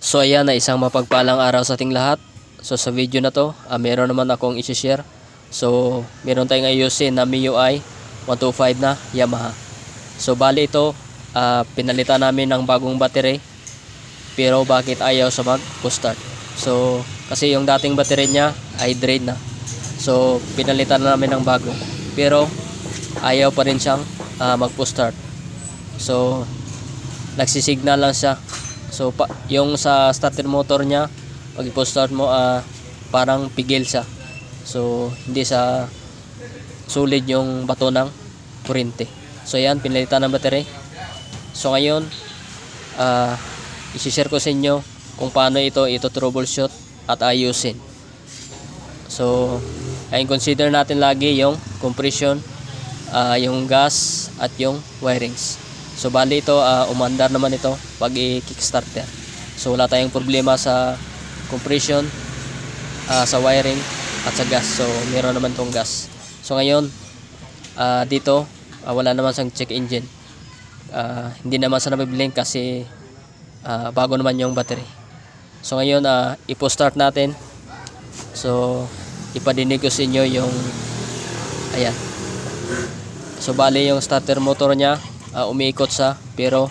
So ayan na isang mapagpalang araw sa ating lahat. So sa video na to, meron naman akong i-share. So meron tayong ayusin na MIUI 125 na Yamaha. So bali ito, pinalitan namin ng bagong battery. Pero bakit ayaw sa mag-push start? So kasi yung dating battery niya ay drain na. So pinalitan namin ng bago. Pero ayaw pa rin siyang mag-push start. So nagsisignal lang siya. So yung sa starter motor niya, pag i-push start mo, parang pigil siya. So hindi sa solid yung bato ng kuryente. So yan, pinalitan ng battery. So ngayon, i-share ko sa inyo kung paano ito troubleshoot at ayusin. So ay consider natin lagi yung compression, yung gas at yung wirings. So bali ito, umandar naman ito pag i-kickstarter. So wala tayong problema sa compression, sa wiring at sa gas. So meron naman tong gas. So ngayon, dito wala naman sang check engine. Hindi naman sa nabiblink kasi bago naman yung battery. So ngayon, i-push start natin. So ipadinig ko sa inyo yung ayan. So bali yung starter motor niya, umiikot sa pero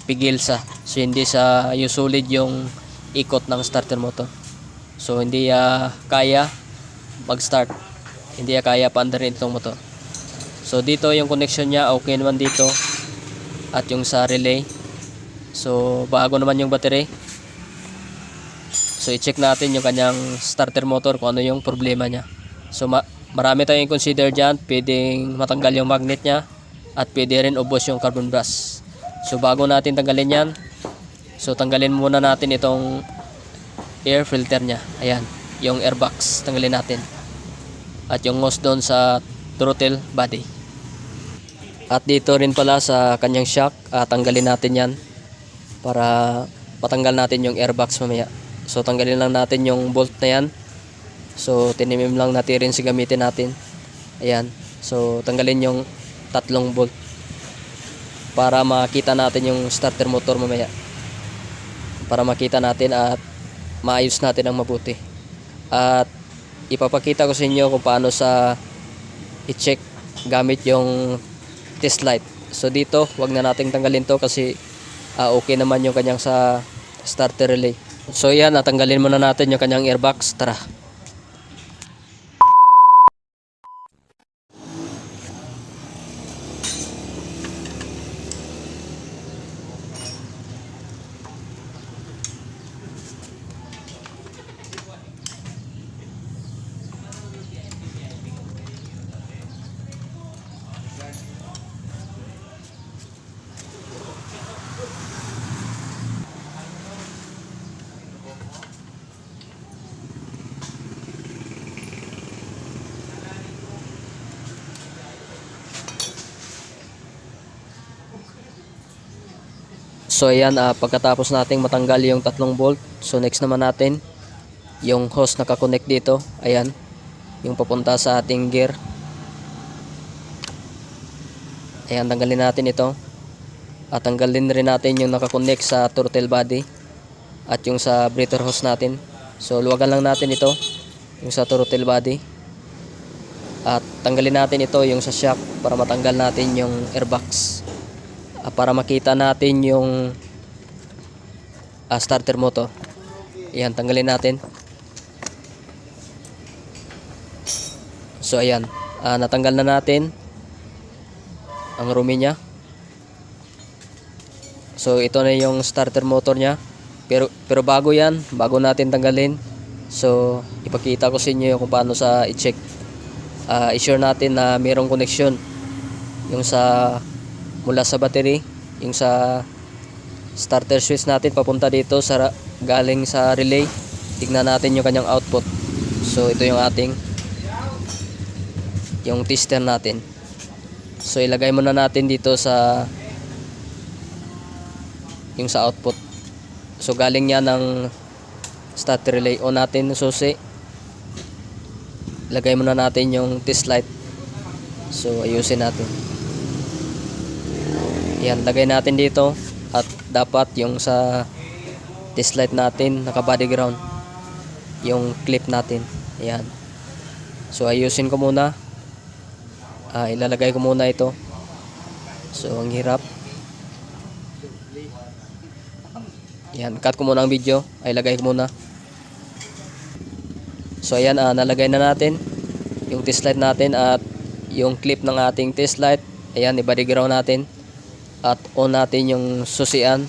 pigil sa. So hindi sa yung solid yung ikot ng starter motor. So hindi kaya mag-start. Hindi kaya paandarin itong motor. So dito yung connection niya okay naman dito. At yung sa relay. So bago naman yung battery. So i-check natin yung kanyang starter motor kung ano yung problema niya. So marami tayong consider dyan. Pwedeng matanggal yung magnet niya. At pwede rin ubos yung carbon brush. So bago natin tanggalin yan, so tanggalin muna natin itong air filter niya. Ayan, yung airbox tanggalin natin. At yung hose doon sa throttle body. At dito rin pala sa kanyang shock, tanggalin natin yan para matanggal natin yung airbox mamaya. So tanggalin lang natin yung bolt na yan. So tinimim lang natin rin si gamitin natin. Ayan, so tanggalin yung tatlong bolt para makita natin yung starter motor mamaya, para makita natin at maayos natin ang mabuti. At ipapakita ko sa inyo kung paano sa i-check gamit yung test light. So dito wag na nating tanggalin to kasi okay naman yung kanyang sa starter relay. So yan, natanggalin muna natin yung kanyang airbox. Tara. So ayan, pagkatapos nating matanggal yung tatlong bolt, so next naman natin yung hose nakakonect dito. Ayan, yung papunta sa ating gear. Ayan, tanggalin natin ito. At tanggalin rin natin yung nakakonect sa throttle body at yung sa breather hose natin. So luwagan lang natin ito, yung sa throttle body. At tanggalin natin ito yung sa shock para matanggal natin yung airbox. Para makita natin yung starter motor. Ayan, tanggalin natin. So ayan, natanggal na natin ang rumi niya. So ito na yung starter motor niya. Pero bago yan, bago natin tanggalin, so ipakita ko sa inyo kung paano sa i-check. I-sure natin na mayroong connection yung sa mula sa battery, yung sa starter switch natin papunta dito sa galing sa relay. Tignan natin yung kanyang output. So ito yung ating yung tester natin. So ilagay muna natin dito sa yung sa output. So galing niya ng starter relay. On natin susi. Ilagay muna natin yung test light. So ayusin natin. Yan, lagay natin dito. At dapat yung sa test light natin, naka body ground yung clip natin. Ayan. So ayusin ko muna. Ilalagay ko muna ito. So ang hirap. Ayan, cut ko muna ang video. Ilagay ko muna. So ayan, nalagay na natin yung test light natin at yung clip ng ating test light. Ayan, i-body ground natin at on natin yung susian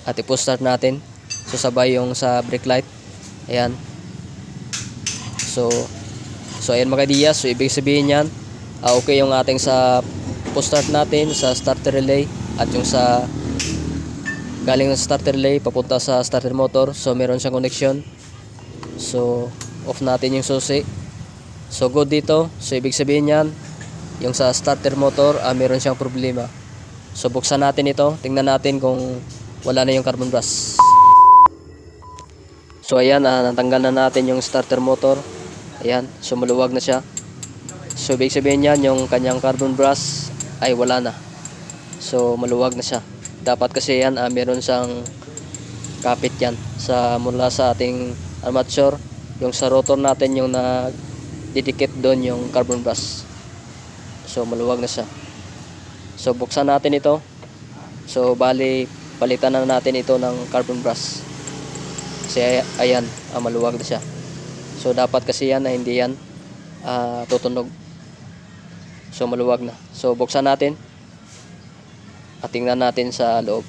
at ipo-start natin. So sabay yung sa brake light. Ayan. So ayan mga diyas. So ibig sabihin yan, okay yung ating sa post-start natin sa starter relay at yung sa galing ng starter relay papunta sa starter motor. So meron siyang connection. So off natin yung susi. So good dito. So ibig sabihin yan, yung sa starter motor meron siyang problema. So buksan natin ito. Tingnan natin kung wala na yung carbon brush. So ayan, natanggal na natin yung starter motor. Ayan, so maluwag na siya. So ibig sabihin yan, yung kanyang carbon brush ay wala na. So maluwag na siya. Dapat kasi yan, meron siyang kapit yan sa mula sa ating armature. Yung sa rotor natin yung didikit doon yung carbon brush. So maluwag na siya. So buksan natin ito. So bali palitan na natin ito ng carbon brush. Kasi ayan, maluwag na siya. So dapat kasi yan na hindi yan tutunog. So maluwag na. So buksan natin at tingnan natin sa loob.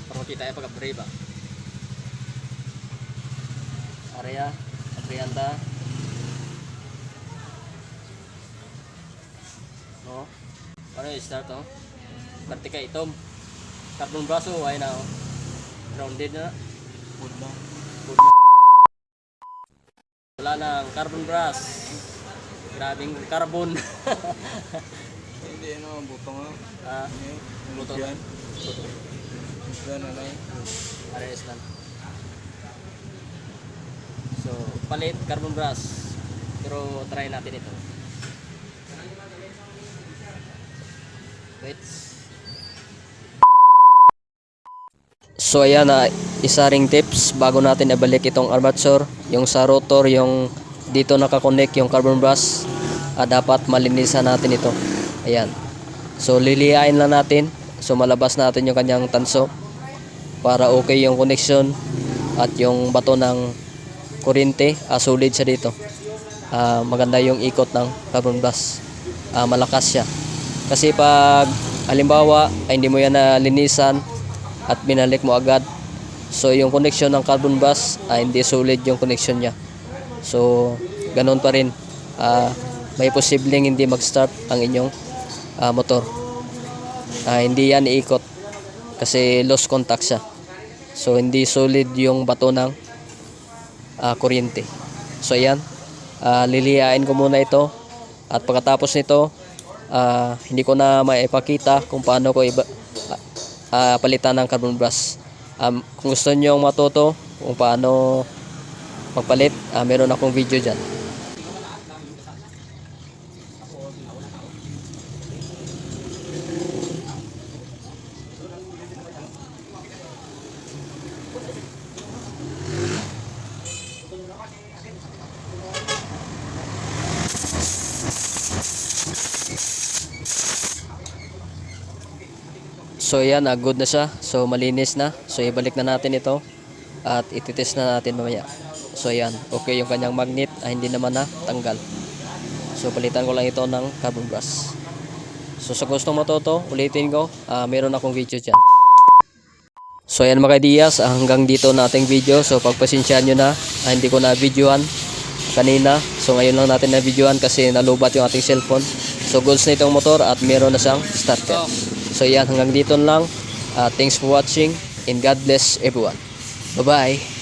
Para makita yung pagka-brave ba? Area, Abrianta. No? Paano i-start to? Berarti kayak itom. Carbon brush ay na. Grounded na. Good na. Wala nang carbon brush. Grabing carbon. Hindi ano, butong Ah, butong. Yan na lang. Ares lang. So, palit carbon brush. Pero try natin ito. Wait. So ayan, isa ring tips bago natin ibalik itong armature, yung sa rotor, yung dito nakakonect yung carbon brush, dapat malinisan natin ito. Ayan. So liliyain lang natin. So malabas natin yung kanyang tanso para okay yung connection at yung bato ng kuryente, solid siya dito. Maganda yung ikot ng carbon brush. Malakas siya. Kasi pag halimbawa hindi mo yan nalinisan at binalik mo agad, so yung connection ng carbon brush hindi solid yung connection niya. So ganun pa rin, may posibleng hindi mag-start ang inyong motor. Hindi yan iikot kasi lost contact siya. So hindi solid yung bato ng kuryente. So ayan, liliyain ko muna ito at pagkatapos nito, hindi ko na maipakita kung paano ko palitan ng carbon brush. Kung gusto nyo matuto kung paano magpalit, meron akong video dyan. So yan, good na siya. So malinis na. So ibalik na natin ito at ititest na natin mamaya. So yan, okay yung kanyang magnet, hindi naman na tanggal. So palitan ko lang ito ng carbon brush. So sa gustong matuto, ulitin ko, meron akong video dyan. So yan mga diyas, hanggang dito na ating video. So pagpasensyahan nyo na, hindi ko na videoan kanina. So ngayon lang natin na videoan kasi nalubat yung ating cellphone. So goods na itong motor at meron na siyang starter. So yan, hanggang dito lang. Thanks for watching and God bless everyone. Bye-bye.